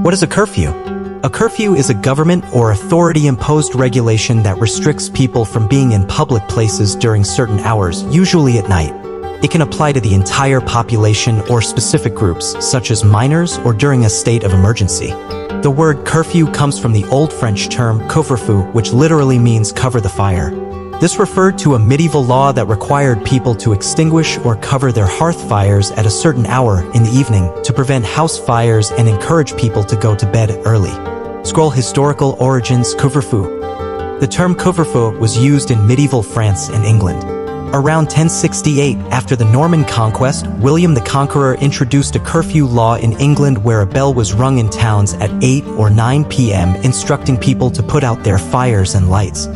What is a curfew? A curfew is a government or authority-imposed regulation that restricts people from being in public places during certain hours, usually at night. It can apply to the entire population or specific groups, such as minors or during a state of emergency. The word curfew comes from the Old French term couvre-feu, which literally means cover the fire. This referred to a medieval law that required people to extinguish or cover their hearth fires at a certain hour in the evening to prevent house fires and encourage people to go to bed early. Scroll historical origins couvre-feu. The term couvre-feu was used in medieval France and England. Around 1068, after the Norman conquest, William the Conqueror introduced a curfew law in England where a bell was rung in towns at 8 or 9 p.m. instructing people to put out their fires and lights.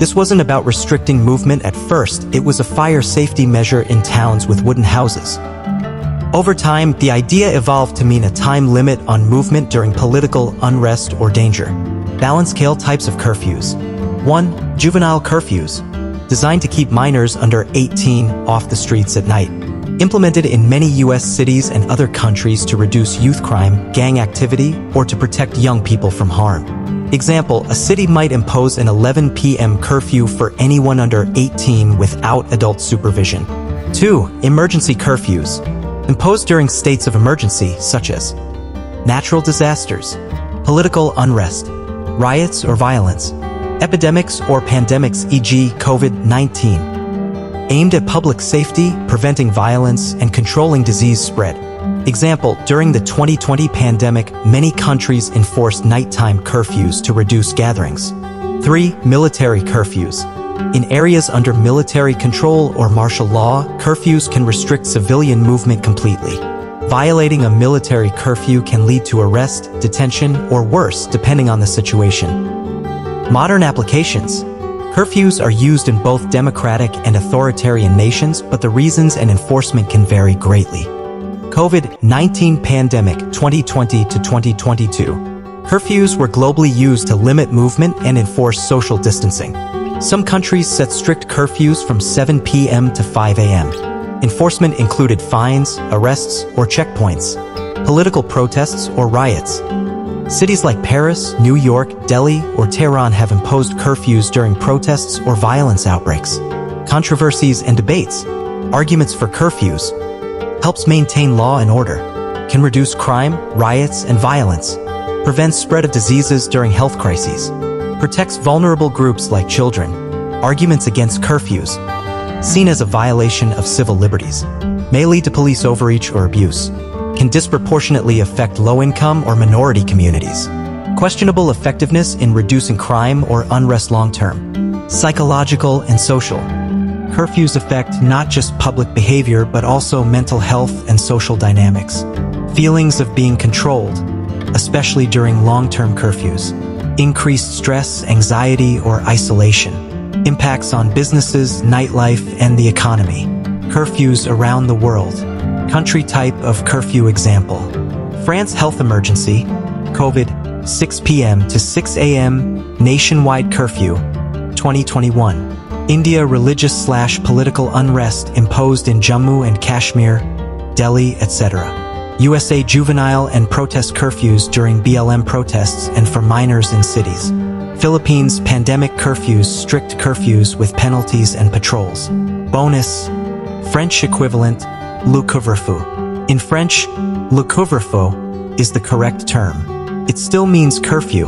This wasn't about restricting movement at first, it was a fire safety measure in towns with wooden houses. Over time, the idea evolved to mean a time limit on movement during political unrest or danger. Balance-scale types of curfews. 1. Juvenile curfews, designed to keep minors under 18 off the streets at night. Implemented in many U.S. cities and other countries to reduce youth crime, gang activity, or to protect young people from harm. Example, a city might impose an 11 p.m. curfew for anyone under 18 without adult supervision. 2. Emergency curfews, imposed during states of emergency such as natural disasters, political unrest, riots or violence, epidemics or pandemics e.g. COVID-19, aimed at public safety, preventing violence, and controlling disease spread. Example, during the 2020 pandemic, many countries enforced nighttime curfews to reduce gatherings. 3. Military curfews. In areas under military control or martial law, curfews can restrict civilian movement completely. Violating a military curfew can lead to arrest, detention, or worse, depending on the situation. Modern applications. Curfews are used in both democratic and authoritarian nations, but the reasons and enforcement can vary greatly. COVID-19 pandemic 2020 to 2022. Curfews were globally used to limit movement and enforce social distancing. Some countries set strict curfews from 7 p.m. to 5 a.m. Enforcement included fines, arrests, or checkpoints, political protests or riots. Cities like Paris, New York, Delhi, or Tehran have imposed curfews during protests or violence outbreaks. Controversies and debates. Arguments for curfews. Helps maintain law and order. Can reduce crime, riots, and violence. Prevents spread of diseases during health crises. Protects vulnerable groups like children. Arguments against curfews. Seen as a violation of civil liberties. May lead to police overreach or abuse. Can disproportionately affect low-income or minority communities. Questionable effectiveness in reducing crime or unrest long-term. Psychological and social. Curfews affect not just public behavior but also mental health and social dynamics. Feelings of being controlled, especially during long-term curfews. Increased stress, anxiety, or isolation. Impacts on businesses, nightlife, and the economy. Curfews around the world. Country type of curfew example. France health emergency, COVID, 6 p.m. to 6 a.m. nationwide curfew, 2021. India religious/political unrest imposed in Jammu and Kashmir, Delhi, etc. USA juvenile and protest curfews during BLM protests and for minors in cities. Philippines pandemic curfews, strict curfews with penalties and patrols. Bonus, French equivalent, le couvre-feu. In French, le couvre-feu is the correct term. It still means curfew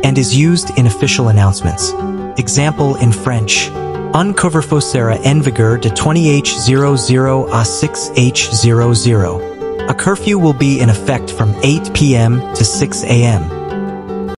and is used in official announcements. Example in French, un couvre-feu sera en vigueur de 20h00 à 6h00. A curfew will be in effect from 8 p.m. to 6 a.m.